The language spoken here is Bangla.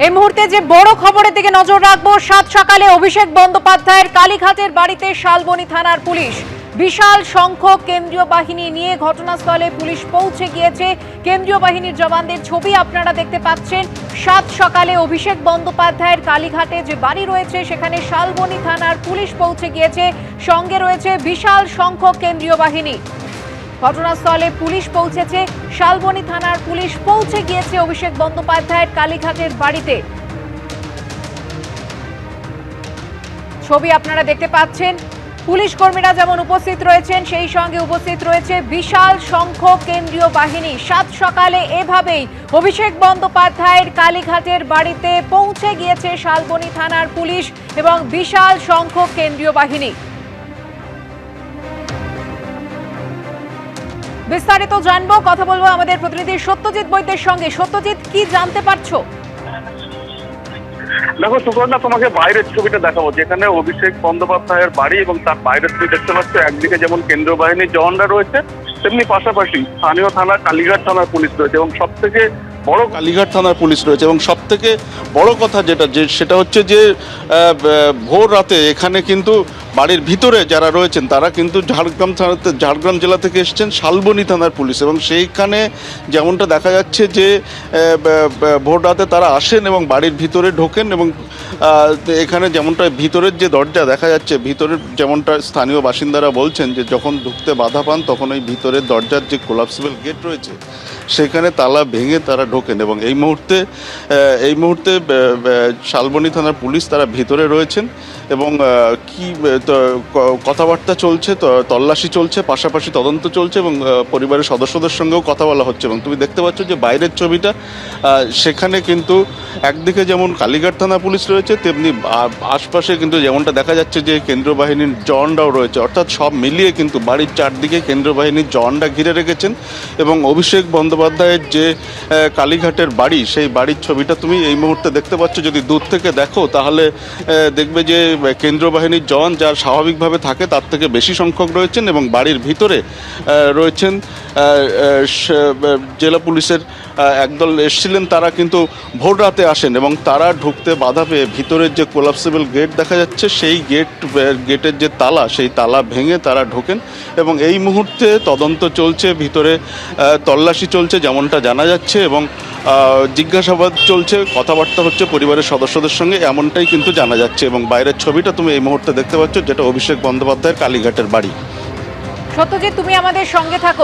এই মুহূর্তে যে বড় খবরের দিকে নজর রাখবো, সাত সকালে অভিষেক বন্দ্যোপাধ্যায়ের কালীঘাটের বাড়িতে শালবনী থানার পুলিশ বিশাল সংখ্যক কেন্দ্রীয় বাহিনী নিয়ে ঘটনাস্থলে পুলিশ পৌঁছে গিয়েছে। কেন্দ্রীয় বাহিনীর জওয়ানদের ছবি আপনারা দেখতে পাচ্ছেন। সাত সকালে অভিষেক বন্দ্যোপাধ্যায়ের কালীঘাটে যে বাড়ি রয়েছে সেখানে শালবনী থানার পুলিশ পৌঁছে গিয়েছে, সঙ্গে রয়েছে বিশাল সংখ্যক কেন্দ্রীয় বাহিনী। ঘটনাস্থলে পুলিশ পৌঁছেছে, শালবনী থানার পুলিশ পৌঁছে গিয়েছে অভিষেক বন্দ্যোপাধ্যায়ের কালীঘাটের বাড়িতে। ছবি আপনারা দেখতে পাচ্ছেন। পুলিশ কর্মীরা যেমন উপস্থিত রয়েছেন, সেই সঙ্গে উপস্থিত রয়েছে বিশাল সংখ্যক কেন্দ্রীয় বাহিনী। সাত সকালে এভাবেই অভিষেক বন্দ্যোপাধ্যায়ের কালীঘাটের বাড়িতে পৌঁছে গিয়েছে শালবনী থানার পুলিশ এবং বিশাল সংখ্যক কেন্দ্রীয় বাহিনী। বিস্তারিত জানবো, কথা বলবো আমাদের প্রতিনিধি সত্যজিৎ বৈদ্যের সঙ্গে। সত্যজিৎ, কি জানতে পারছো? দেখো সুকন্যা, তোমাকে বাইরের ছবিটা দেখাবো, যেখানে অভিষেক বন্দ্যোপাধ্যায়ের বাড়ি এবং তার বাইরের ছবি দেখতে পাচ্ছ। একদিকে যেমন কেন্দ্রীয় বাহিনীর জওয়ানরা রয়েছে, তেমনি পাশাপাশি স্থানীয় থানা কালীঘাট থানার পুলিশ রয়েছে এবং সব থেকে বড় কালীঘাট থানার পুলিশ রয়েছে। এবং সব থেকে বড় কথা সেটা হচ্ছে যে ভোর রাতে এখানে কিন্তু বাড়ির ভিতরে যারা রয়েছেন তারা কিন্তু ঝাড়গ্রাম জেলা থেকে এসেছেন শালবনী থানার পুলিশ, এবং সেইখানে যেমনটা দেখা যাচ্ছে যে ভোর রাতে তারা আসেন এবং বাড়ির ভিতরে ঢোকেন। এবং এখানে যেমনটা ভিতরের যে দরজা দেখা যাচ্ছে, ভিতরের যেমনটা স্থানীয় বাসিন্দারা বলছেন যে যখন ঢুকতে বাধা পান তখন ওই ভিতরের দরজার যে কোলাপসিবল গেট রয়েছে সেখানে তালা ভেঙে তারা ঢোকেন। এবং এই মুহূর্তে শালবনী থানার পুলিশ তারা ভিতরে রয়েছেন এবং কি কথাবার্তা চলছে, তল্লাশি চলছে, পাশাপাশি তদন্ত চলছে এবং পরিবারের সদস্যদের সঙ্গেও কথা বলা হচ্ছে। এবং তুমি দেখতে পাচ্ছ যে বাইরের ছবিটা, সেখানে কিন্তু একদিকে যেমন কালীঘাট থানা পুলিশ রয়েছে, তেমনি আশপাশে কিন্তু যেমনটা দেখা যাচ্ছে যে কেন্দ্রীয় বাহিনীর জওয়ানরাও রয়েছে। অর্থাৎ সব মিলিয়ে কিন্তু বাড়ির চারদিকে কেন্দ্রীয় বাহিনীর জওয়ানরা ঘিরে রেখেছেন। এবং অভিষেক বন্দ্যোপাধ্যায়ের যে কালীঘাটের বাড়ি, সেই বাড়ির ছবিটা তুমি এই মুহূর্তে দেখতে পাচ্ছ। যদি দূর থেকে দেখো তাহলে দেখবে যে কেন্দ্রীয় বাহিনীর জওয়ান যা স্বাভাবিকভাবে থাকে তার থেকে বেশি সংখ্যক রয়েছেন এবং বাড়ির ভিতরে রয়েছেন জেলা পুলিশের একদল এসেছিলেন। তারা কিন্তু ভোর রাতে আসেন এবং তারা ঢুকতে বাধা পেয়ে ভিতরের যে কোলাপসিবল গেট দেখা যাচ্ছে সেই গেটের যে তালা, সেই তালা ভেঙে তারা ঢোকেন। এবং এই মুহূর্তে তদন্ত চলছে, ভিতরে তল্লাশি চলছে যেমনটা জানা যাচ্ছে এবং জিজ্ঞাসাবাদ চলছে, কথাবার্তা হচ্ছে পরিবারের সদস্যদের সঙ্গে, এমনটাই কিন্তু জানা যাচ্ছে। এবং বাইরের ছবিটা তুমি এই মুহূর্তে দেখতে পাচ্ছ, যেটা অভিষেক বন্দ্যোপাধ্যায়ের কালীঘাটের বাড়ি। সত্যজিৎ, তুমি আমাদের সঙ্গে থাকো।